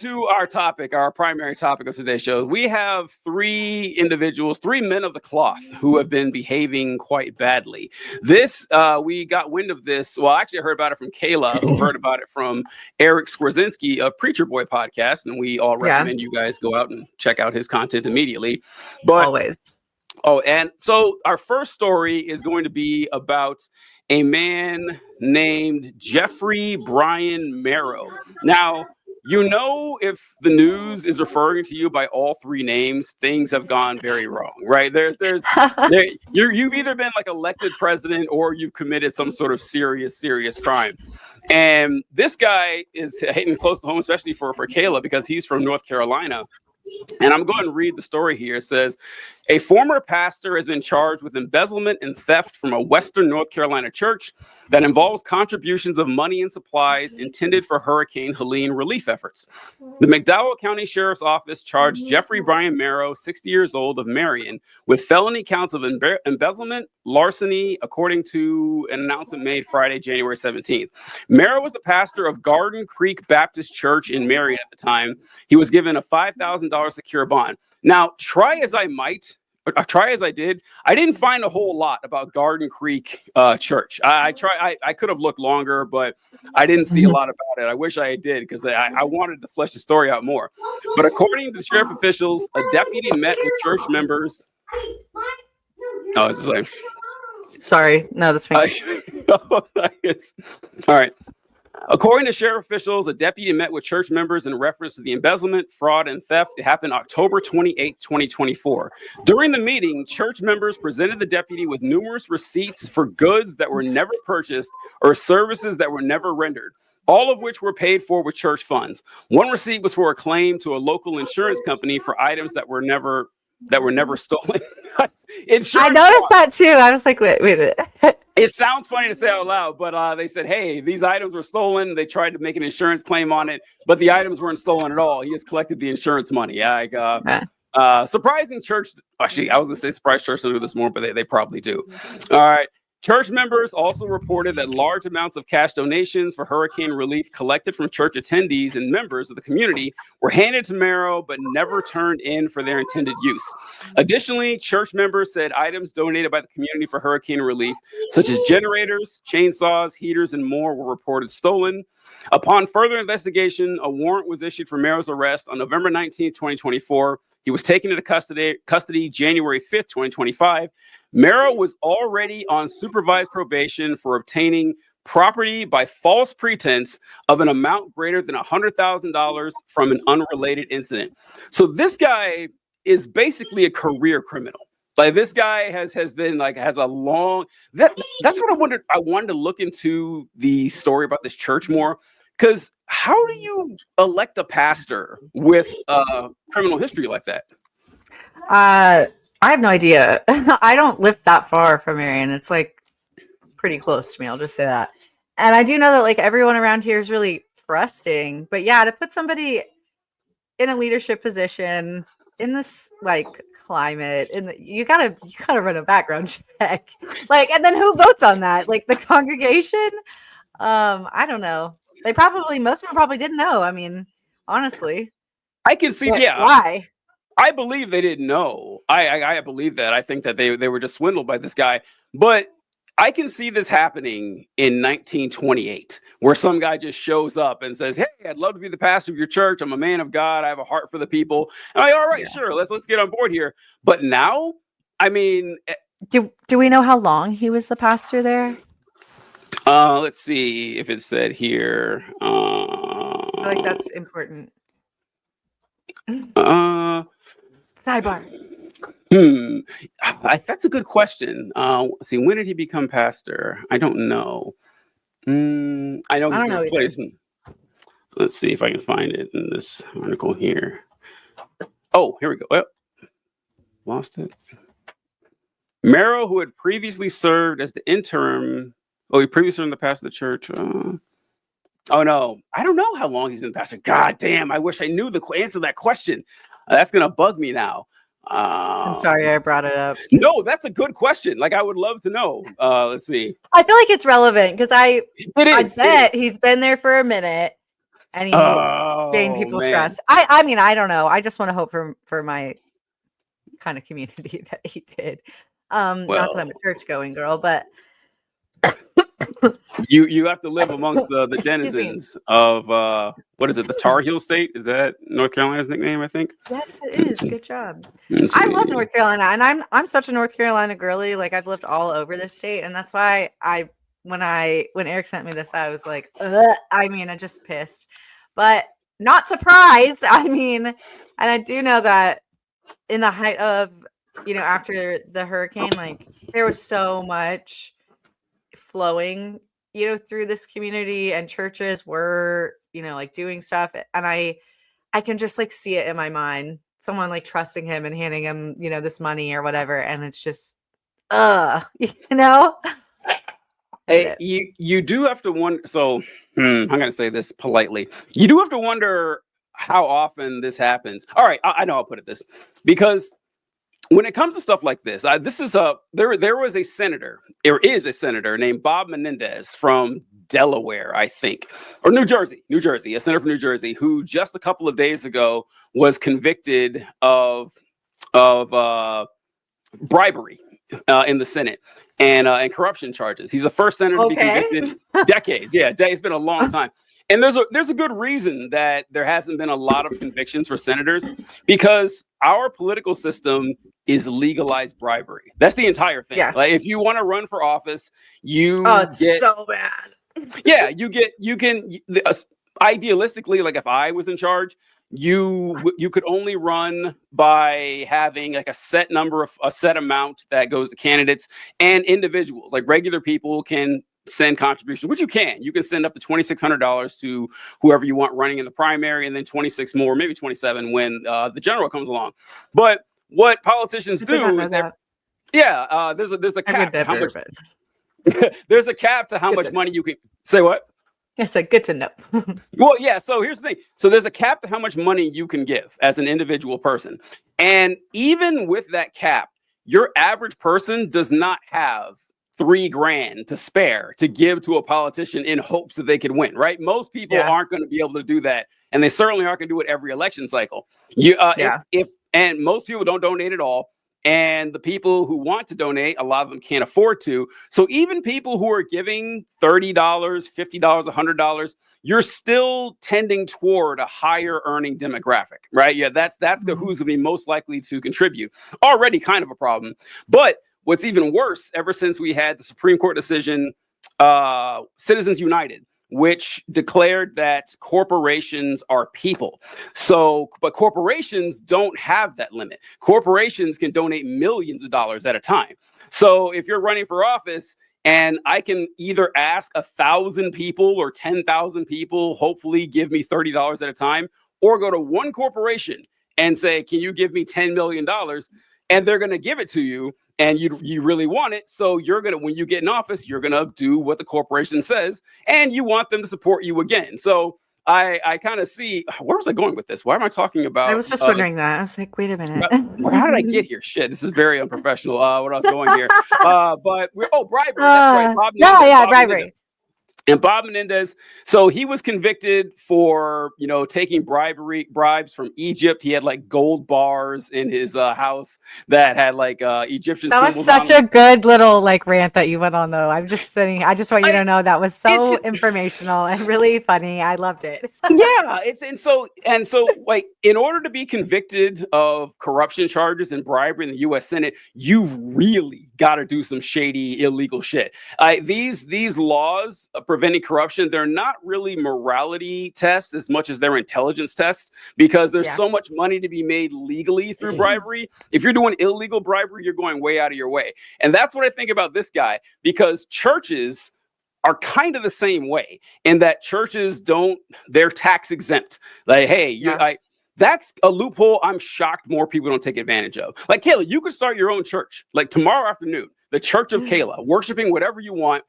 to our topic, our primary topic of today's show. We have three individuals, three men of the cloth who have been behaving quite badly. We got wind of this. Well, actually, I heard about it from Kayla, who heard about it from Eric Skwarczynski of Preacher Boy Podcast. And we all recommend you guys go out and check out his content immediately. But always. Oh, and so our first story is going to be about a man named Jeffrey Brian Merrow. Now, you know, if the news is referring to you by all three names, things have gone very wrong, right? You've either been like elected president or you've committed some sort of serious crime. And this guy is hitting close to home, especially for Kayla, because he's from North Carolina. And I'm going to read the story here. It says, a former pastor has been charged with embezzlement and theft from a Western North Carolina church that involves contributions of money and supplies intended for Hurricane Helene relief efforts. The McDowell County Sheriff's Office charged Jeffrey Brian Merrow, 60 years old, of Marion, with felony counts of embezzlement, larceny, according to an announcement made Friday, January 17th. Merrow was the pastor of Garden Creek Baptist Church in Marion at the time. He was given a $5,000 secure bond. Now, try as I did, I didn't find a whole lot about Garden Creek Church. I could have looked longer, but I didn't see a lot about it. I wish I did, because I wanted to flesh the story out more. But according to the sheriff officials, a deputy met with church members. Oh, it's just like, sorry, no, that's me. All right. According to sheriff officials, a deputy met with church members in reference to the embezzlement, fraud, and theft. It happened October 28, 2024. During the meeting, church members presented the deputy with numerous receipts for goods that were never purchased or services that were never rendered, all of which were paid for with church funds. One receipt was for a claim to a local insurance company for items that were never stolen. I noticed that too. I was like, wait. It sounds funny to say out loud, but they said, hey, these items were stolen. They tried to make an insurance claim on it, but the items weren't stolen at all. He just collected the insurance money. Surprising church. Actually, I was going to say surprise church to do this more, but they probably do. All right. Church members also reported that large amounts of cash donations for hurricane relief collected from church attendees and members of the community were handed to Merrow but never turned in for their intended use. Additionally, church members said items donated by the community for hurricane relief, such as generators, chainsaws, heaters, and more, were reported stolen. Upon further investigation, a warrant was issued for Merrow's arrest on November 19, 2024. He was taken into custody January 5th, 2025. Merrow was already on supervised probation for obtaining property by false pretense of an amount greater than $100,000 from an unrelated incident. So this guy is basically a career criminal. Like, this guy has a long that's what I wondered. I wanted to look into the story about this church more, because how do you elect a pastor with criminal history like that? I have no idea. I don't live that far from Marion. It's like pretty close to me. I'll just say that. And I do know that like everyone around here is really trusting. But yeah, to put somebody in a leadership position in this like climate, you gotta run a background check. Like, and then who votes on that? Like the congregation? I don't know. Most of them probably didn't know. I mean, honestly, I can see. Yeah. Why? I believe they didn't know. I believe that. I think that they were just swindled by this guy. But I can see this happening in 1928, where some guy just shows up and says, hey, I'd love to be the pastor of your church. I'm a man of God. I have a heart for the people. And I'm like, all right, sure. Let's get on board here. But now, I mean, do we know how long he was the pastor there? Let's see if it said here. I feel like that's important. Sidebar. That's a good question. See, when did he become pastor? I don't know. I know he's been replacing. Let's see if I can find it in this article here. Oh, here we go. Well, lost it. Merrow, who had previously served as the interim. Oh, he previously served the pastor of the church. Oh no, I don't know how long he's been pastor. God damn, I wish I knew the answer to that question. That's gonna bug me now. I'm sorry I brought it up. No, that's a good question. Like, I would love to know. Let's see. I feel like it's relevant because I bet he's been there for a minute. And gain Oh people's man. trust. I mean, I don't know. I just want to hope for my kind of community that he did. Not that I'm a Well, church going girl, but you have to live amongst the excuse me. denizens of what is it? The Tar Heel State? Is that North Carolina's nickname? I think. Yes, it is. Good job. Let's I love see. North Carolina, and I'm such a North Carolina girly. Like I've lived all over the state, and that's why when Eric sent me this, I was like, ugh. I mean, I just pissed, but not surprised. I mean, and I do know that in the height of after the hurricane, like there was so much flowing through this community, and churches were like doing stuff, and I can just like see it in my mind. Someone like trusting him and handing him, this money or whatever. And it's just, you know, Hey, you do have to wonder. So I'm going to say this politely. You do have to wonder how often this happens. All right, I know I'll put it this because when it comes to stuff like this, there was a senator. There is a senator named Bob Menendez from Delaware, I think, or New Jersey, a senator from New Jersey, who just a couple of days ago was convicted of bribery in the Senate and corruption charges. He's the first senator to be convicted decades. Yeah, it's been a long time. And there's a good reason that there hasn't been a lot of convictions for senators, because our political system is legalized bribery. That's the entire thing. Yeah. Like if you want to run for office, it's so bad. Yeah, you can idealistically, like if I was in charge, you could only run by having like a set amount that goes to candidates, and individuals like regular people can send contributions, which you can send up to $2,600 to whoever you want running in the primary, and then 26 more, maybe 27 when the general comes along. But what politicians do is there's a cap to how much there's a cap to how much money you can say. What? It's like good to know. Well, yeah. So here's the thing. So there's a cap to how much money you can give as an individual person. And even with that cap, your average person does not have $3,000 to spare to give to a politician in hopes that they could win, right? Most people aren't going to be able to do that. And they certainly aren't going to do it every election cycle. And most people don't donate at all. And the people who want to donate, a lot of them can't afford to. So even people who are giving $30, $50, $100, you're still tending toward a higher earning demographic, right? Yeah, that's the who's going to be most likely to contribute. Already kind of a problem. But what's even worse, ever since we had the Supreme Court decision, Citizens United, which declared that corporations are people. But corporations don't have that limit. Corporations can donate millions of dollars at a time. So if you're running for office and I can either ask 1,000 people or 10,000 people, hopefully give me $30 at a time, or go to one corporation and say, can you give me $10 million? And they're going to give it to you. And you really want it. So when you get in office, you're going to do what the corporation says, and you want them to support you again. So I kind of see, where was I going with this? Why am I talking about? I was just wondering that. I was like, wait a minute. How did I get here? Shit, this is very unprofessional. What I was going here. Bribery. That's right. Bribery. And Bob Menendez, so he was convicted for, taking bribes from Egypt. He had like gold bars in his house that had like Egyptian symbols. That was such a good little like rant that you went on, though. I just want you to know that was so informational and really funny. I loved it. Yeah, and so like in order to be convicted of corruption charges and bribery in the U.S. Senate, you've really got to do some shady, illegal shit. These laws preventing corruption, they're not really morality tests as much as they're intelligence tests, because there's so much money to be made legally through bribery. If you're doing illegal bribery, you're going way out of your way. And that's what I think about this guy, because churches are kind of the same way in that churches they're tax exempt. Like, hey, that's a loophole I'm shocked more people don't take advantage of. Like, Kayla, you could start your own church, like tomorrow afternoon, the Church of Kayla, worshiping whatever you want.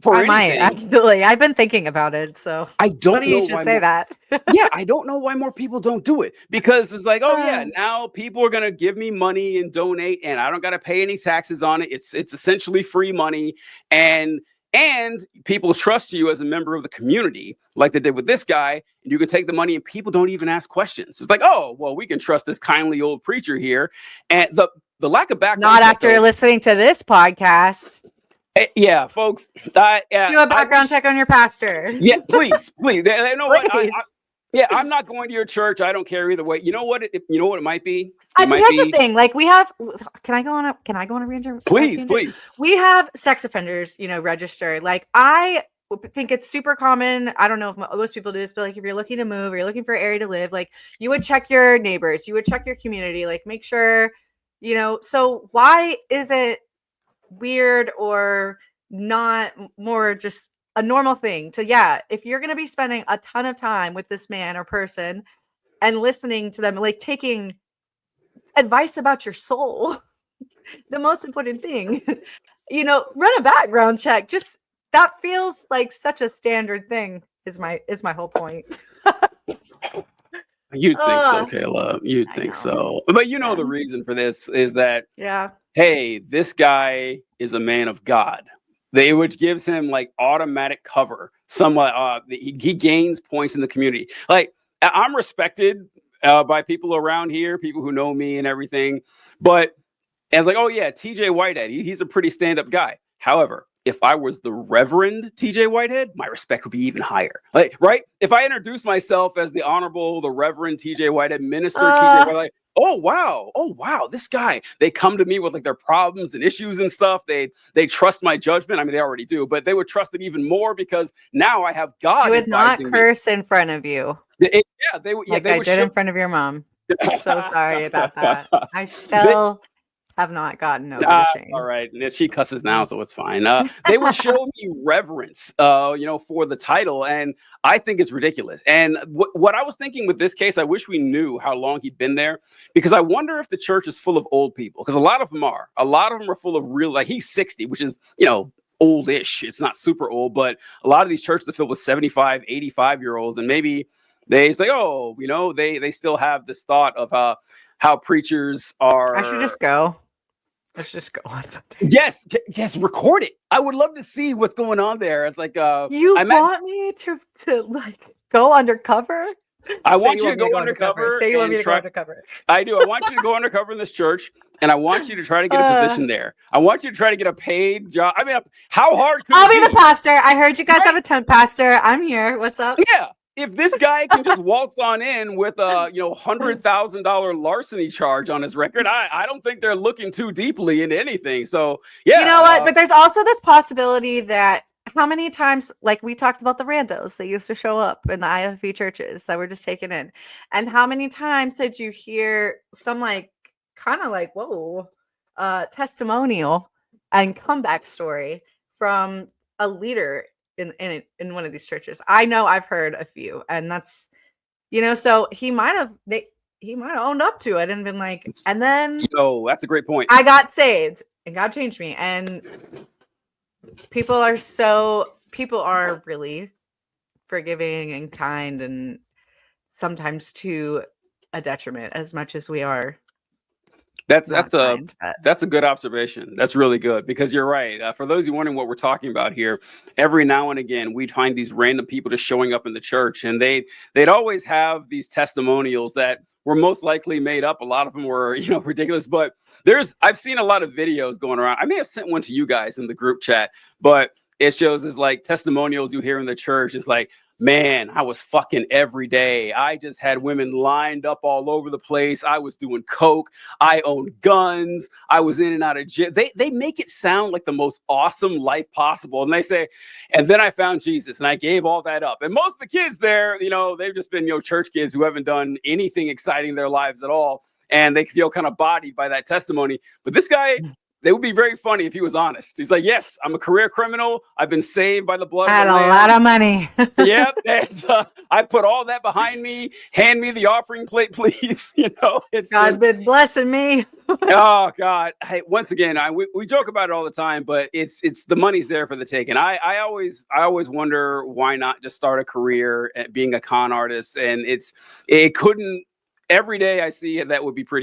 I might, actually. I've been thinking about it, so I don't know you should say that. Yeah, I don't know why more people don't do it, because it's like, now people are going to give me money and donate, and I don't got to pay any taxes on it. It's essentially free money, and And people trust you as a member of the community, like they did with this guy, and you can take the money and people don't even ask questions. It's like, oh, well, we can trust this kindly old preacher here. And the lack of background. Not after listening to this podcast. Yeah, folks. Do a background check on your pastor. Yeah, please. You know what? Yeah, I'm not going to your church. I don't care either way. You know what? You know what it might be. I think that's the thing. Like we have. Can I go on a random? Please. We have sex offenders, registered. Like I think it's super common. I don't know if most people do this, but like if you're looking to move or you're looking for an area to live, like you would check your neighbors, you would check your community, like make sure, So why is it weird or not more just a normal thing if you're going to be spending a ton of time with this man or person and listening to them, like taking advice about your soul, the most important thing, run a background check. Just that feels like such a standard thing is my whole point. You'd think so, Kayla. You'd think so. But the reason for this is that, hey, this guy is a man of God. Which gives him like automatic cover. Somewhat, he gains points in the community. Like I'm respected by people around here, people who know me and everything. But it's like, oh yeah, TJ Whitehead, he's a pretty stand-up guy. However, if I was the Reverend TJ Whitehead, my respect would be even higher. Like, right? If I introduced myself as the Reverend TJ Whitehead, Minister TJ Whitehead, like, oh wow, this guy. They come to me with like their problems and issues and stuff. They trust my judgment. I mean, they already do, but they would trust it even more because now I have God. You would not curse in front of you. They would. Like I did in front of your mom. I'm so sorry about that. I still have not gotten over the shame. All right, she cusses now, so it's fine. They would show me reverence, for the title, and I think it's ridiculous. And what I was thinking with this case, I wish we knew how long he'd been there, because I wonder if the church is full of old people, because a lot of them are. A lot of them are full of real, like he's 60, which is, oldish. It's not super old, but a lot of these churches are filled with 75, 85-year-olds, and maybe they say, oh, they still have this thought of how preachers are. I should just go. Let's just go on Sunday. Yes, record it. I would love to see what's going on there. It's like you want me to like go undercover? I want you to go undercover. Say you want me to go undercover. I do. I want you to go undercover in this church, and I want you to try to get a position there. I want you to try to get a paid job. I mean, how hard could I'll be the pastor. I heard you guys have a temp pastor. I'm here. What's up? Yeah. If this guy can just waltz on in with a $100,000 larceny charge on his record, I don't think they're looking too deeply into anything. So yeah, you know what? But there's also this possibility that how many times, like we talked about the randos that used to show up in the IFB churches that were just taken in, and how many times did you hear some like kind of like testimonial and comeback story from a leader in one of these churches? I know I've heard a few, and that's so he might have owned up to it and been like, and then that's a great point. I got saved and God changed me. And people are really forgiving and kind, and sometimes to a detriment as much as we are. That's a good observation. That's really good, because you're right. For those of you wondering what we're talking about here, every now and again we'd find these random people just showing up in the church, and they'd always have these testimonials that were most likely made up. A lot of them were ridiculous, but I've seen a lot of videos going around. I may have sent one to you guys in the group chat, but it shows as like testimonials you hear in the church. It's like, man, I was fucking every day. I just had women lined up all over the place. I was doing coke. I owned guns. I was in and out of jail. They make it sound like the most awesome life possible. And they say, and then I found Jesus and I gave all that up. And most of the kids there, they've just been, church kids who haven't done anything exciting in their lives at all. And they feel kind of bodied by that testimony. But this guy, they would be very funny if he was honest. He's like, yes, I'm a career criminal. I've been saved by the blood of the Lamb. A lot of money. Yep. I put all that behind me. Hand me the offering plate, please. God's been blessing me. Oh God. Hey, once again, we joke about it all the time, but it's the money's there for the taking. I always wonder why not just start a career at being a con artist. And it couldn't, every day I see it, that would be pretty